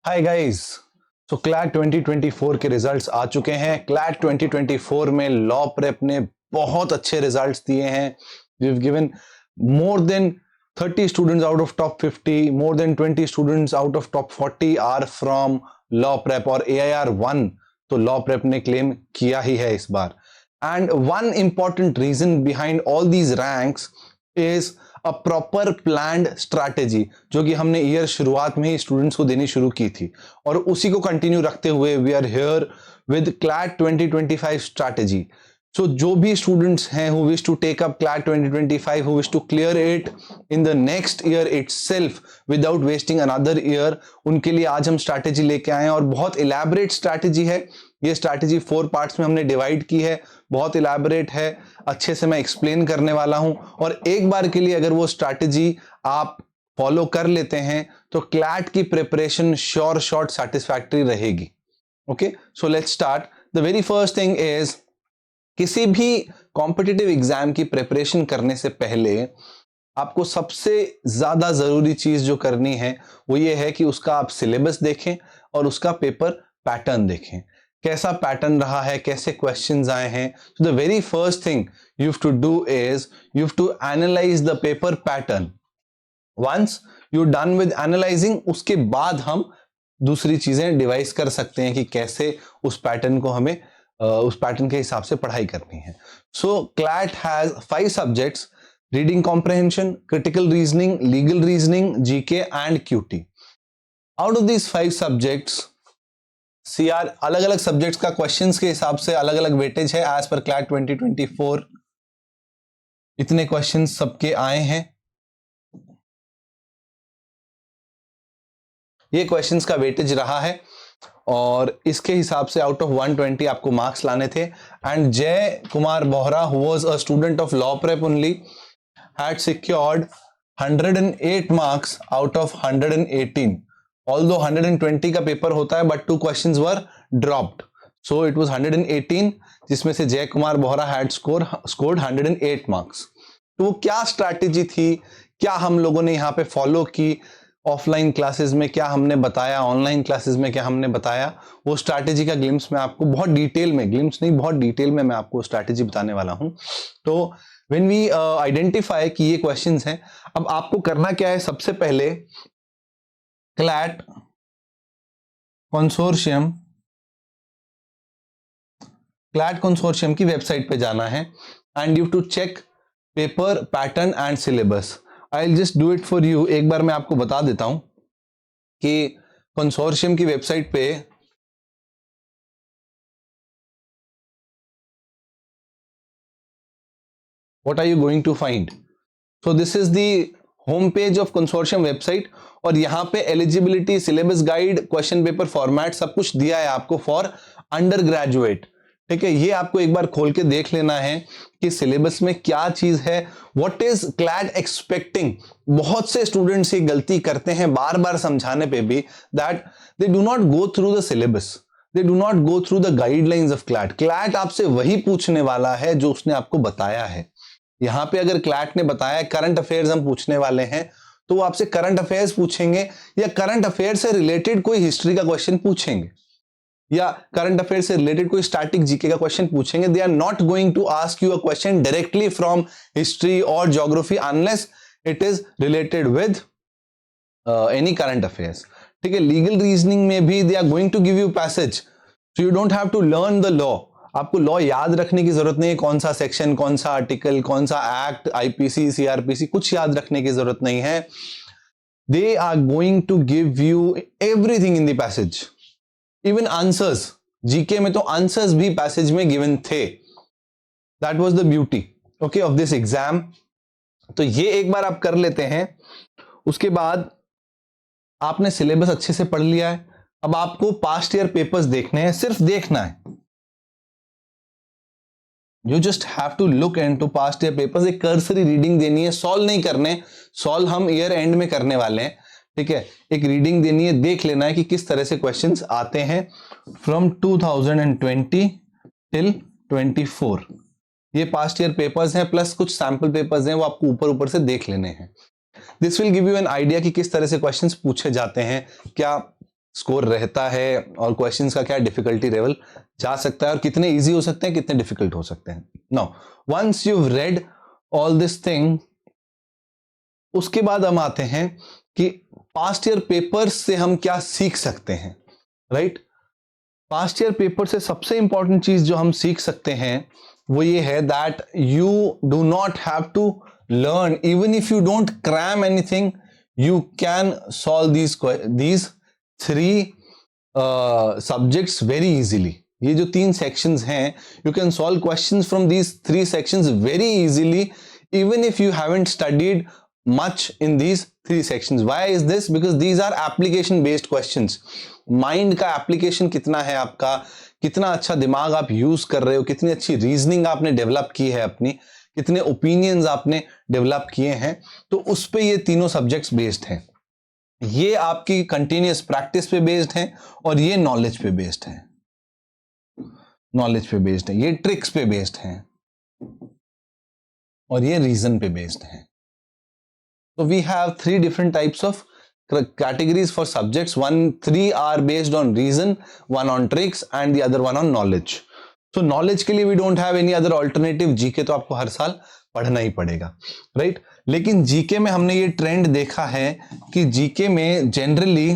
Hi guys. सो CLAT 2024 के results आ चुके हैं। क्लैट 2024 में लॉ प्रेप ने बहुत अच्छे रिजल्ट्स दिए हैं। We have given more than 30 students out of top 50, more than 20 students out of top 40 are from law prep और AIR 1 तो लॉ प्रेप ने क्लेम किया ही है इस बार। And one important reason behind all these ranks is a proper planned strategy, जो कि हमने ईयर शुरुआत में ही स्टूडेंट्स को देनी शुरू की थी और उसी को कंटिन्यू रखते हुए we are here with CLAT 2025 strategy. So जो भी स्टूडेंट्स हैं who wish to take up CLAT 2025, who wish to clear it in the next year itself without wasting another year, उनके लिए आज हम स्ट्रैटेजी लेके आए हैं और बहुत इलैबोरेट स्ट्रैटेजी है। ये स्ट्रैटेजी 4 पार्ट्स में हमने डिवाइड की है, बहुत इलैबोरेट है, अच्छे से मैं एक्सप्लेन करने वाला हूं और एक बार के लिए अगर वो स्ट्रैटेजी आप फॉलो कर लेते हैं तो क्लैट की प्रिपरेशन श्योर शॉर्ट सैटिस्फैक्टरी रहेगी। Okay, so let's start. The very first thing is किसी भी कॉम्पिटिटिव एग्जाम की प्रिपरेशन करने से पहले आपको सबसे ज्यादा जरूरी चीज जो करनी है वो ये है कि उसका आप सिलेबस देखें और उसका पेपर पैटर्न देखें, कैसा पैटर्न रहा है, कैसे क्वेश्चंस आए हैं। तो the very first thing you have to do is you have to analyse the paper pattern. Once you done with analysing, उसके बाद हम दूसरी चीजें डिवाइस कर सकते हैं कि कैसे उस पैटर्न को हमें उस पैटर्न के हिसाब से पढ़ाई करनी है। So CLAT has 5 subjects: reading comprehension, critical reasoning, legal reasoning, GK and QT. Out of these 5 subjects CR अलग अलग सब्जेक्ट्स का क्वेश्चंस के हिसाब से अलग अलग वेटेज है। एज पर क्लैट 2024 इतने क्वेश्चंस सबके आए हैं। ये क्वेश्चंस का वेटेज रहा है और इसके हिसाब से आउट ऑफ 120 आपको मार्क्स लाने थे। एंड जय Kumar Bohra, who was a student of law prep only, had secured 108 marks out of 118। Although 120 का पेपर होता है but 2 questions were dropped, so it was 118, जिसमें से जय Kumar Bohra had scored 108 marks. तो वो क्या स्ट्रैटेजी थी, क्या हम लोगों ने यहाँ पे फॉलो की, ऑफलाइन क्लासेस में क्या हमने बताया, ऑनलाइन क्लासेस में क्या हमने बताया, वो स्ट्रैटेजी का ग्लिम्स में आपको बहुत डिटेल में, ग्लिम्स नहीं बहुत डिटेल में मैं आपको स्ट्रैटेजी बताने वाला हूं। तो व्हेन वी आइडेंटिफाई कि ये क्वेश्चंस हैं, अब आपको करना क्या है, सबसे पहले क्लैट कंसोर्शियम की वेबसाइट पे जाना है and you to check paper pattern and syllabus. I will just do it for you. एक बार मैं आपको बता देता हूं कि कंसोर्शियम की वेबसाइट पे what are you going to find. So this is the home page of consortium website और यहां पे eligibility, syllabus guide, question paper format सब कुछ दिया है आपको फॉर अंडर ग्रेजुएट। ठीक है, ये आपको एक बार खोल के देख लेना है कि सिलेबस में क्या चीज है, व्हाट इज क्लैट एक्सपेक्टिंग। बहुत से स्टूडेंट्स ये गलती करते हैं बार बार समझाने पे भी, that they do not go through the syllabus, they do not go through the guidelines of CLAT. CLAT आपसे वही पूछने वाला है जो उसने आपको बताया है। यहां पे अगर क्लैट ने बताया करंट अफेयर्स हम पूछने वाले हैं, तो वो आपसे करंट अफेयर्स पूछेंगे या करंट अफेयर से रिलेटेड कोई हिस्ट्री का क्वेश्चन पूछेंगे या करंट अफेयर से रिलेटेड कोई स्टैटिक जीके का क्वेश्चन पूछेंगे। They are not going to ask you a question directly from history और geography unless it is related with any current affairs. ठीक है, लीगल रीजनिंग में भी they are going to give you passage, so you don't have to learn the law. आपको law याद रखने की जरूरत नहीं है, कौन सा सेक्शन, कौन सा आर्टिकल, कौन सा एक्ट, आईपीसी, सीआरपीसी, कुछ याद रखने की जरूरत नहीं है। They are going to give you everything in the passage, even answers. GK में तो आंसर्स भी पैसेज में गिवन थे। That was the beauty okay of this exam. तो ये एक बार आप कर लेते हैं, उसके बाद आपने सिलेबस अच्छे से पढ़ लिया है। अब आपको पास्ट ईयर पेपर्स देखने हैं, सिर्फ देखना है। You just have to look into past year papers, एक कर्सरी रीडिंग देनी है, सॉल्व नहीं करने, सॉल्व हम ईयर एंड में करने वाले हैं। ठीक है, एक रीडिंग देनी है, देख लेना है कि किस तरह से क्वेश्चंस आते हैं फ्रॉम 2020 टिल 24। ये पास्ट ईयर पेपर्स हैं प्लस कुछ सैंपल पेपर्स हैं, वो आपको ऊपर ऊपर से देख लेने हैं। This will give you an idea कि किस तरह से क्वेश्चंस पूछे जाते हैं, क्या स्कोर रहता है और क्वेश्चंस का क्या डिफिकल्टी लेवल जा सकता है और कितने इजी हो सकते हैं, कितने डिफिकल्ट हो सकते हैं. Now once you read all this thing, उसके बाद हम आते हैं कि पास्ट ईयर पेपर्स से हम क्या सीख सकते हैं. राइट, पास्ट ईयर पेपर से सबसे इंपॉर्टेंट चीज जो हम सीख सकते हैं वो ये है that you do not have to learn, even if you don't cram anything, you can solve these three subjects very easily. ये जो 3 सेक्शंस हैं, you can solve questions from these 3 sections very easily, even if you haven't studied much in these 3 sections. Why is this? Because these are application based questions. Mind का application कितना है आपका, कितना अच्छा दिमाग आप यूज कर रहे हो, कितनी अच्छी रीजनिंग आपने डेवलप की है अपनी, कितने ओपिनियंस आपने डेवलप किए हैं, तो उस पे ये तीनों सब्जेक्ट्स बेस्ड हैं. ये आपकी कंटिन्यूअस प्रैक्टिस पे बेस्ड हैं और ये नॉलेज पे बेस्ड है. नॉलेज पे बेस्ड है, ये ट्रिक्स पे बेस्ड हैं और ये रीजन पे बेस्ड है. तो we have 3 different types of categories for subjects. 3 are based on reason, 1 on tricks and the other 1 on knowledge. So knowledge के लिए we don't have any other alternative. GK तो आपको हर साल पढ़ना ही पड़ेगा, राइट. लेकिन जीके में हमने ये ट्रेंड देखा है कि जीके में generally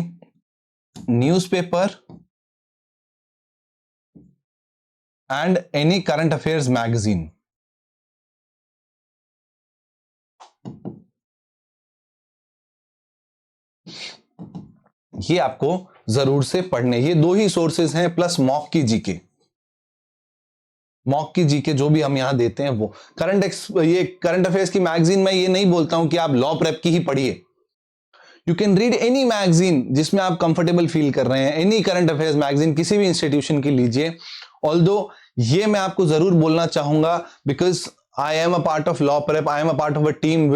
newspaper and any current affairs magazine, ये आपको जरूर से पढ़ने. ये 2 ही सोर्सेज हैं प्लस मॉक की जीके. मॉक की जीके जो भी हम यहां देते हैं वो ये करंट अफेयर्स की मैगजीन, मैं ये नहीं बोलता हूं कि आप लॉ प्रेप की ही पढ़िए. You can read any magazine जिसमें आप कंफर्टेबल फील कर रहे हैं. एनी करंट अफेयर्स मैगजीन किसी भी इंस्टीट्यूशन की लीजिए. ऑल्दो ये मैं आपको जरूर बोलना चाहूंगा, because I am a part of law prep, I am a part of a team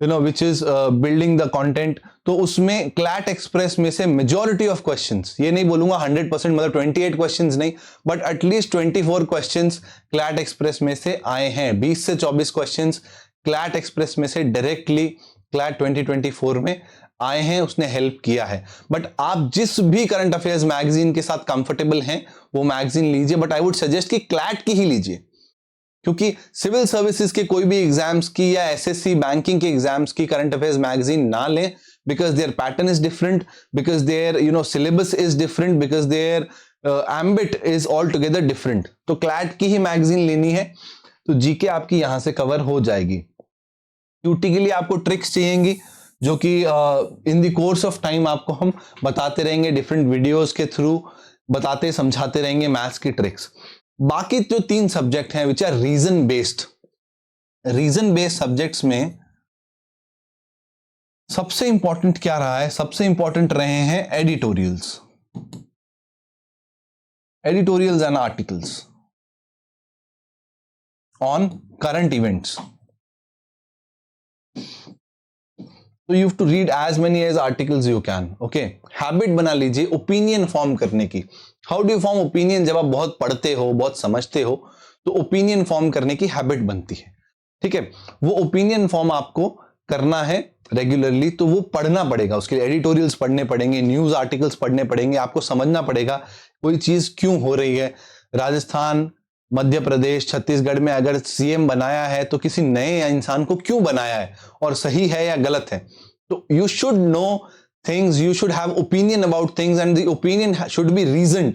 which is building the content. तो उसमें क्लैट एक्सप्रेस में से मेजॉरिटी ऑफ क्वेश्चंस, ये नहीं बोलूंगा 100%, मतलब 28 क्वेश्चंस नहीं, but at least 24 questions CLAT express में से आए हैं. 20 से 24 क्वेश्चंस क्लैट एक्सप्रेस में से डायरेक्टली क्लैट 2024 में आए हैं, उसने हेल्प किया है. बट आप जिस भी करंट अफेयर्स मैगजीन के साथ कंफर्टेबल हैं वो मैगजीन लीजिए, बट आई वुड सजेस्ट कि क्लैट की ही लीजिए, क्योंकि सिविल सर्विसेज के कोई भी एग्जाम्स की या एसएससी बैंकिंग के एग्जाम्स की करंट अफेयर्स मैगजीन ना लें, because their pattern is different, because their syllabus is different, because their ambit is all together different. तो क्लैट की ही मैगजीन लेनी है, तो जीके आपकी यहां से कवर हो जाएगी. क्यूटी के लिए आपको ट्रिक्स चाहिएंगी, जो कि in the course of time आपको हम बताते रहेंगे, डिफरेंट वीडियोज के थ्रू बताते समझाते रहेंगे मैथ्स की ट्रिक्स. बाकी जो 3 सब्जेक्ट हैं which are reason based, reason based subjects में सबसे इंपॉर्टेंट क्या रहा है? सबसे इंपॉर्टेंट रहे हैं editorials, editorials and articles on current events. तो you have to read as many as articles you can. Okay, habit बना लीजिए ओपिनियन फॉर्म करने की. How do you form opinion? जब आप बहुत पढ़ते हो, बहुत समझते हो, तो ओपिनियन फॉर्म करने की हैबिट बनती है. ठीक है, वो ओपिनियन फॉर्म आपको करना है रेगुलरली, तो वो पढ़ना पड़ेगा. उसके लिए एडिटोरियल्स पढ़ने पड़ेंगे, न्यूज आर्टिकल्स पढ़ने पड़ेंगे. आपको समझना पड़ेगा कोई चीज क्यों हो रही है. राजस्थान, मध्य प्रदेश, छत्तीसगढ़ में अगर सीएम बनाया है तो किसी नए इंसान को क्यों बनाया है और सही है या गलत है. तो you should know things, you should have opinion about things, and the opinion should be reasoned.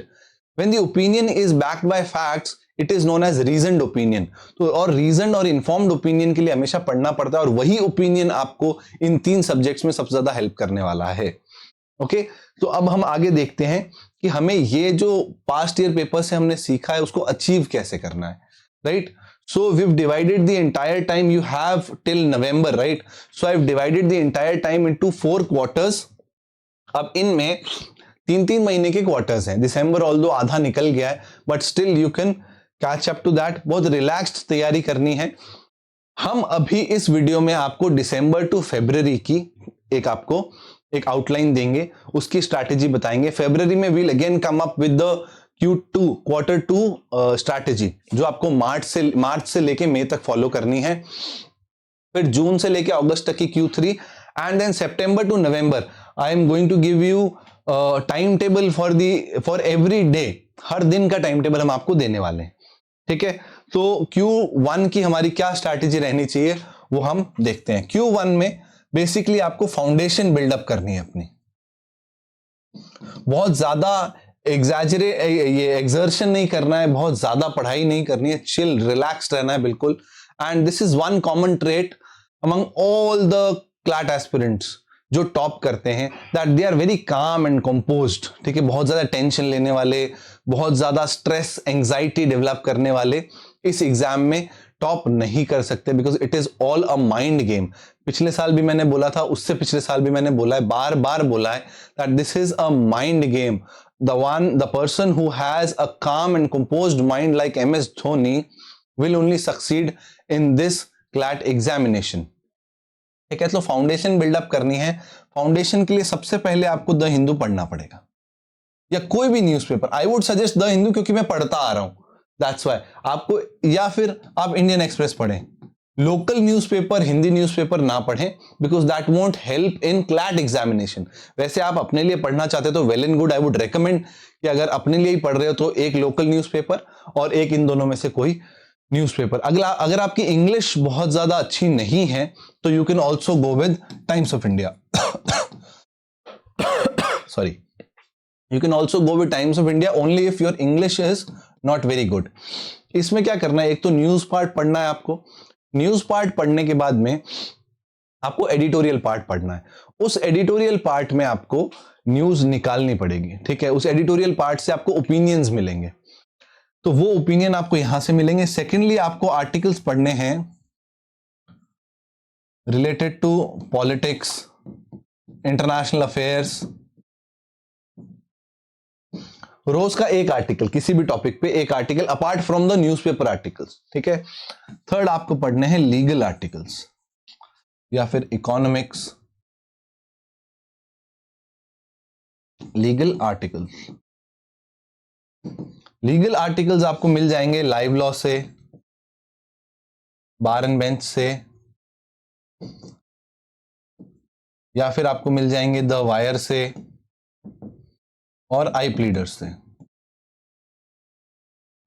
When the opinion is backed by facts, it is known as reasoned opinion. तो और reasoned और informed opinion के लिए हमेशा पढ़ना पड़ता है, और वही opinion आपको इन 3 सब्जेक्ट्स में सबसे ज्यादा हेल्प करने वाला है. ओके, तो अब हम आगे देखते हैं कि हमें ये जो पास्ट ईयर पेपर से हमने सीखा है उसको अचीव कैसे करना है. Right, so we've divided the entire time you have till November, right? So I've divided the entire time into 4 quarters. अब इनमें 3-3 महीने के क्वार्टर्स हैं. दिसंबर ऑल्दो आधा निकल गया है, but still you can catch up to that. बहुत रिलैक्स्ड तैयारी करनी है. हम अभी इस वीडियो में आपको दिसंबर टू फरवरी की आपको एक आउटलाइन देंगे, उसकी स्ट्रैटेजी बताएंगे. फरवरी में we'll again come up with the Q2 quarter 2 strategy, जो आपको मार्च से लेके मई तक फॉलो करनी है. फिर जून से लेके अगस्त तक की Q3, एंड देन सितंबर टू नवंबर I am going to give you time table for every day, हर दिन का टाइम टेबल हम आपको देने वाले हैं, ठीक है। तो Q1 की हमारी क्या स्ट्रैटेजी रहनी चाहिए वो हम देखते हैं। Q1 में बेसिकली आपको फाउंडेशन बिल्डअप करनी है अपनी, बहुत ज्यादा ये एग्जर्शन नहीं करना है, बहुत ज्यादा पढ़ाई नहीं करनी है, चिल रिलैक्स रहना है बिल्कुल। And this is one common trait among all the CLAT aspirants जो टॉप करते हैं, that they are very calm and composed, ठीक है। बहुत ज्यादा टेंशन लेने वाले, बहुत ज्यादा स्ट्रेस एंजाइटी डेवलप करने वाले इस एग्जाम में टॉप नहीं कर सकते, because it is all a mind game. पिछले साल भी मैंने बोला था, उससे पिछले साल भी मैंने बोला है, बार बार बोला है that this is a mind game. The person who has a calm and composed mind like MS Dhoni will only succeed in this CLAT examination, ठीक है। तो फाउंडेशन बिल्डअप करनी है। फाउंडेशन के लिए सबसे पहले आपको द हिंदू पढ़ना पड़ेगा, या कोई भी newspaper. I would suggest the Hindu, क्योंकि मैं पढ़ता आ रहा हूं, दैट्स व्हाई आपको, या फिर आप इंडियन एक्सप्रेस पढ़ें। लोकल न्यूज़पेपर, हिंदी न्यूज़पेपर ना पढ़ें, because that won't help in CLAT examination. वैसे आप अपने लिए पढ़ना चाहते तो well and good, I would recommend कि अगर अपने लिए ही पढ़ रहे हो तो एक लोकल न्यूज़पेपर और एक इन दोनों में से कोई न्यूज़पेपर। अगर आपकी इंग्लिश बहुत ज्यादा अच्छी नहीं है तो you can also go with times of India sorry, you can also go with Times of India only if your English is not very good। इसमें क्या करना है, एक तो न्यूज पार्ट पढ़ना है आपको। न्यूज पार्ट पढ़ने के बाद में आपको एडिटोरियल पार्ट पढ़ना है। उस एडिटोरियल पार्ट में आपको न्यूज निकालनी पड़ेगी, ठीक है। उस एडिटोरियल पार्ट से आपको ओपिनियंस मिलेंगे, तो वो ओपिनियन आपको यहां से मिलेंगे। सेकेंडली आपको आर्टिकल्स पढ़ने हैं related to politics, international affairs, रोज का एक आर्टिकल, किसी भी टॉपिक पे एक article apart from the newspaper articles, ठीक है। थर्ड आपको पढ़ने हैं लीगल आर्टिकल्स या फिर economics, legal articles. Legal articles आपको मिल जाएंगे लाइव लॉ से, बार एंड बेंच से, या फिर आपको मिल जाएंगे द वायर से और आई प्लीडर्स से।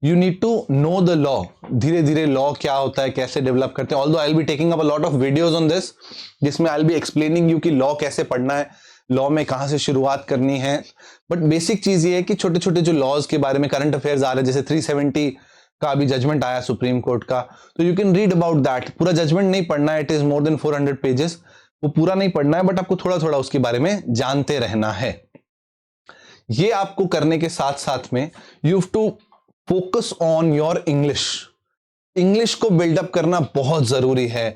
You need to know the law, धीरे धीरे लॉ क्या होता है, कैसे डेवलप करते हैं। Although I will be taking up a lot of videos on this, जिसमें I will be explaining you कि लॉ कैसे पढ़ना है, लॉ में कहां से शुरुआत करनी है। बट बेसिक चीज ये है कि छोटे छोटे जो लॉज के बारे में करंट अफेयर्स आ रहे हैं, जैसे 370 का अभी जजमेंट आया सुप्रीम कोर्ट का, तो you can read about that. पूरा जजमेंट नहीं पढ़ना है, it is more than 400 pages, वो पूरा नहीं पढ़ना है, बट आपको थोड़ा थोड़ा उसके बारे में जानते रहना है। ये आपको करने के साथ साथ में you have to focus on your English. English को बिल्डअप करना बहुत जरूरी है।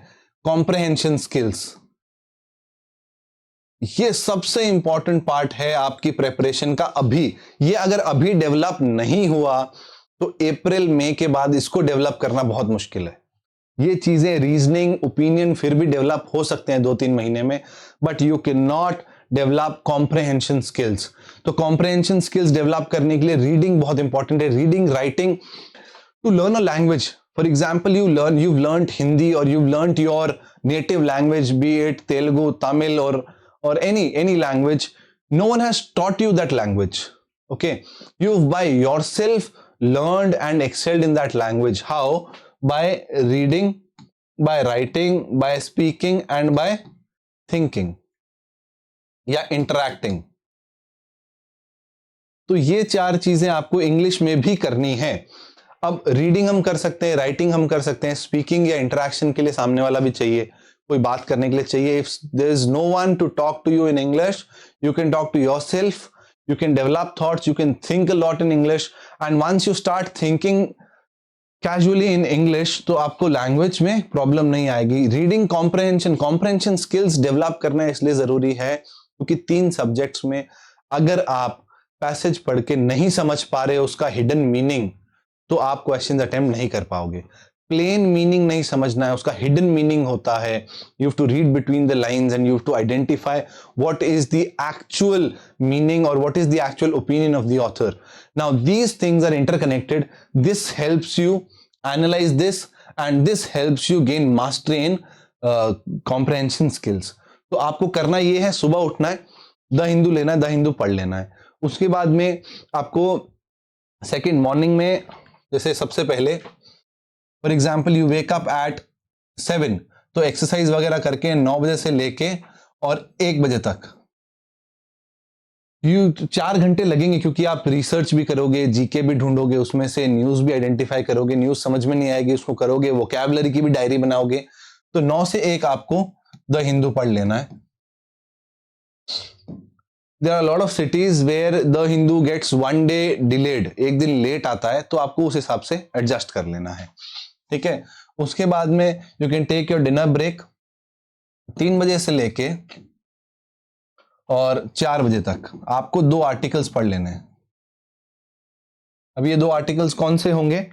कॉम्प्रहेंशन स्किल्स, ये सबसे इंपॉर्टेंट पार्ट है आपकी प्रेपरेशन का। अभी ये अगर अभी डेवलप नहीं हुआ तो अप्रैल मई के बाद इसको डेवलप करना बहुत मुश्किल है। ये चीजें रीजनिंग, ओपिनियन फिर भी डेवलप हो सकते हैं 2-3 महीने में, but you can not develop comprehension skills. तो कॉम्प्रहेंशन स्किल्स डेवलप करने के लिए रीडिंग बहुत इंपॉर्टेंट है। Reading, writing, to learn a language. For example you've learned Hindi or you've learned your native language, be it Telugu, Tamil or any language. No one has taught you that language. Okay, you've by yourself learned and excelled in that language. How? By reading, by writing, by speaking and by thinking या interacting। तो ये 4 चीजें आपको English में भी करनी है। अब रीडिंग हम कर सकते हैं, राइटिंग हम कर सकते हैं, स्पीकिंग या इंटरेक्शन के लिए सामने वाला भी चाहिए, कोई बात करने के लिए चाहिए। If there is no one to talk to you in English, you can talk to yourself, you can develop thoughts, you can think a lot in English, and once you start thinking casually in English तो आपको language में problem नहीं आएगी। Reading, comprehension skills develop करना इसलिए जरूरी है क्योंकि 3 सब्जेक्ट्स में अगर आप पैसेज पढ़ के नहीं समझ पा रहे हो उसका हिडन मीनिंग, तो आप क्वेश्चन अटेम्प्ट नहीं कर पाओगे। प्लेन मीनिंग नहीं समझना है, उसका हिडन मीनिंग होता है। You have to read between the lines and you have to identify what is the actual meaning और what is the actual opinion of the author. Now these things are interconnected. This helps you analyse this and this helps you gain mastery in comprehension skills. तो आपको करना ये है, सुबह उठना है, the Hindu लेना है, द हिंदू पढ़ लेना है। उसके बाद में आपको सेकंड मॉर्निंग में, जैसे सबसे पहले for example you wake up at 7, तो एक्सरसाइज वगैरह करके 9 बजे से लेके और 1 बजे तक 4 घंटे लगेंगे, क्योंकि आप रिसर्च भी करोगे, जीके भी ढूंढोगे, उसमें से न्यूज भी आइडेंटिफाई करोगे, न्यूज समझ में नहीं आएगी उसको करोगे, वोकैबुलरी की भी डायरी बनाओगे। तो 9 से 1 आपको द हिंदू पढ़ लेना है। There are lot of cities where the Hindu gets 1 day delayed, एक दिन लेट आता है, तो आपको उस हिसाब से एडजस्ट कर लेना है, ठीक है। उसके बाद में you can take your dinner break 3 बजे से लेके और 4 बजे तक आपको 2 आर्टिकल्स पढ़ लेने हैं। अब ये 2 आर्टिकल्स कौन से होंगे?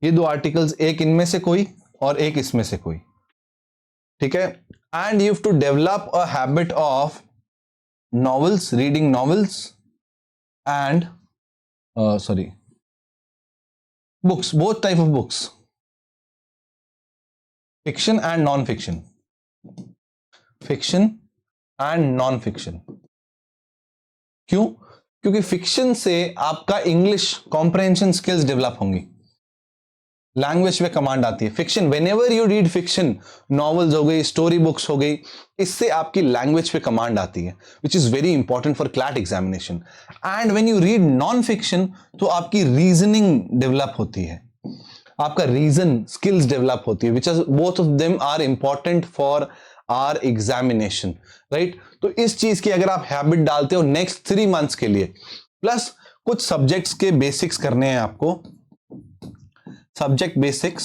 ये 2 आर्टिकल्स, एक इनमें से कोई और एक इसमें से कोई, ठीक है। And you have to develop a habit of novels, reading novels and books, both type of books, fiction and non-fiction, fiction and non-fiction। क्यों? क्योंकि फिक्शन से आपका इंग्लिश कॉम्प्रहेंशन स्किल्स डेवलप होंगी, लैंग्वेज पे कमांड आती है। Fiction, whenever you read fiction, novels हो गई, स्टोरी बुक्स हो गई, इससे आपकी लैंग्वेज पे कमांड आती है, which is very important for CLAT examination. And when you read non fiction, तो आपकी रीजनिंग डेवलप होती है, आपका रीजन स्किल्स डेवलप होती है, which is both of them are important for our examination, right. तो इस चीज की अगर आप हैबिट डालते हो नेक्स्ट 3 मंथ्स के लिए, प्लस कुछ सब्जेक्ट्स के बेसिक्स करने हैं आपको, सब्जेक्ट बेसिक्स,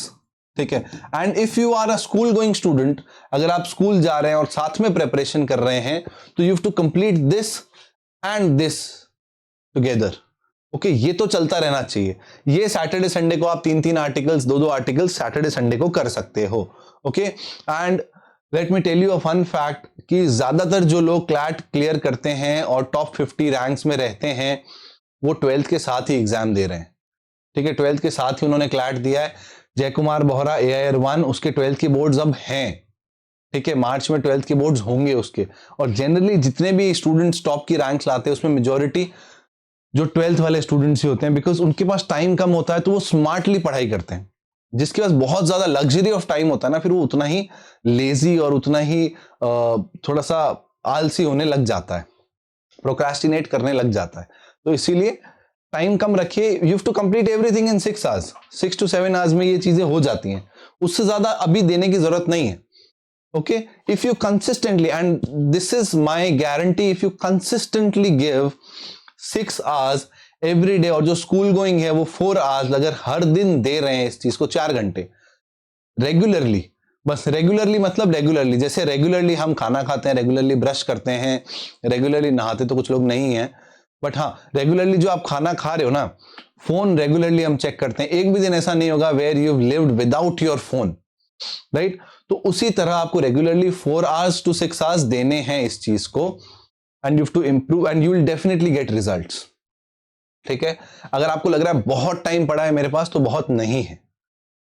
ठीक है। And if you are a school going student, अगर आप स्कूल जा रहे हैं और साथ में प्रिपरेशन कर रहे हैं, तो you have to complete this and this together, okay. ये तो चलता रहना चाहिए। ये सैटरडे संडे को आप 3-3 आर्टिकल्स, 2-2 आर्टिकल्स सैटरडे संडे को कर सकते हो, okay. And let me tell you a fun fact कि ज्यादातर जो लोग क्लैट क्लियर करते हैं और टॉप 50 रैंक्स में रहते हैं, वो 12th के साथ ही एग्जाम दे रहे हैं, ठीक है। 12th के साथ ही उन्होंने क्लैट दिया है। जयकुमार बोहरा AIR 1, उसके 12th की बोर्ड्स अब हैं, ठीक है। मार्च में 12th की बोर्ड्स होंगे उसके। और जनरली जितने भी स्टूडेंट्स टॉप की रैंक्स लाते हैं, उसमें मेजॉरिटी जो 12th वाले स्टूडेंट्स ही होते हैं, बिकॉज उनके पास टाइम कम होता है, तो वो स्मार्टली पढ़ाई करते हैं। जिसके पास बहुत ज्यादा लग्जरी ऑफ टाइम होता है ना, फिर वो उतना ही लेजी और उतना ही थोड़ा सा आलसी होने लग जाता है, प्रोक्रेस्टिनेट करने लग जाता है। तो इसीलिए टाइम कम रखिए। You have to complete everything in 6 hours, 6 to 7 hours में ये चीजें हो जाती हैं, उससे ज्यादा अभी देने की जरूरत नहीं है, okay. If you consistently, and this is my guarantee, if you consistently give 6 hours every day, और जो स्कूल गोइंग है वो 4 आवर्स, अगर हर दिन दे रहे हैं इस चीज को 4 घंटे रेगुलरली, बस रेगुलरली मतलब रेगुलरली, जैसे रेगुलरली हम खाना खाते हैं, रेगुलरली ब्रश करते हैं, रेगुलरली नहाते तो कुछ लोग नहीं है, बट हाँ रेगुलरली जो आप खाना खा रहे हो ना, फोन रेगुलरली हम चेक करते हैं। एक भी दिन ऐसा नहीं होगा where you lived without your phone, right. तो उसी तरह आपको रेगुलरली 4 hours to 6 hours देने हैं इस चीज को, and you have to improve and you will definitely get results, ठीक है। अगर आपको लग रहा है बहुत टाइम पड़ा है मेरे पास, तो बहुत नहीं है,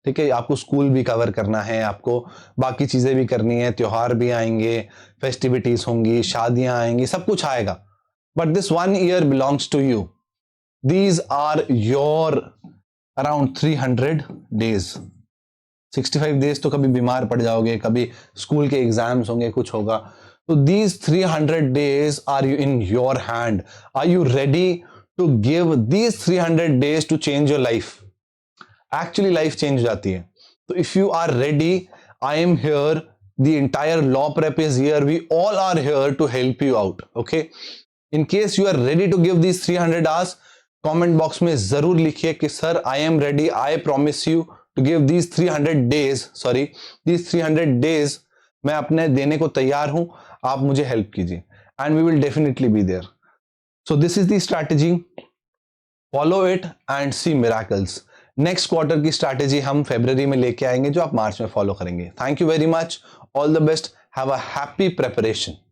ठीक है। आपको स्कूल भी कवर करना है, आपको बाकी चीजें भी करनी है, त्योहार भी आएंगे, फेस्टिविटीज होंगी, शादियां आएंगी, सब कुछ आएगा, but this 1 year belongs to you. These are your around 300 days. 65 days तो कभी बीमार पड़ जाओगे, कभी स्कूल के एग्जाम्स होंगे, कुछ होगा, तो these 300 days are you in your hand. Are you ready to give these 300 days to change your life? Actually life change जाती है। तो if you are ready, I am here, the entire law prep is here, we all are here to help you out, okay? In case you are ready to give these 300 hours, comment box में जरूर लिखिए कि sir I am ready, I promise you to give these 300 days, these 300 days मैं अपने देने को तैयार हूं, आप मुझे हेल्प कीजिए, and we will definitely be there. So this is the strategy, follow it and see miracles. Next quarter की स्ट्रैटेजी हम फरवरी में लेके आएंगे, जो आप मार्च में फॉलो करेंगे। Thank you very much, all the best, have a happy preparation.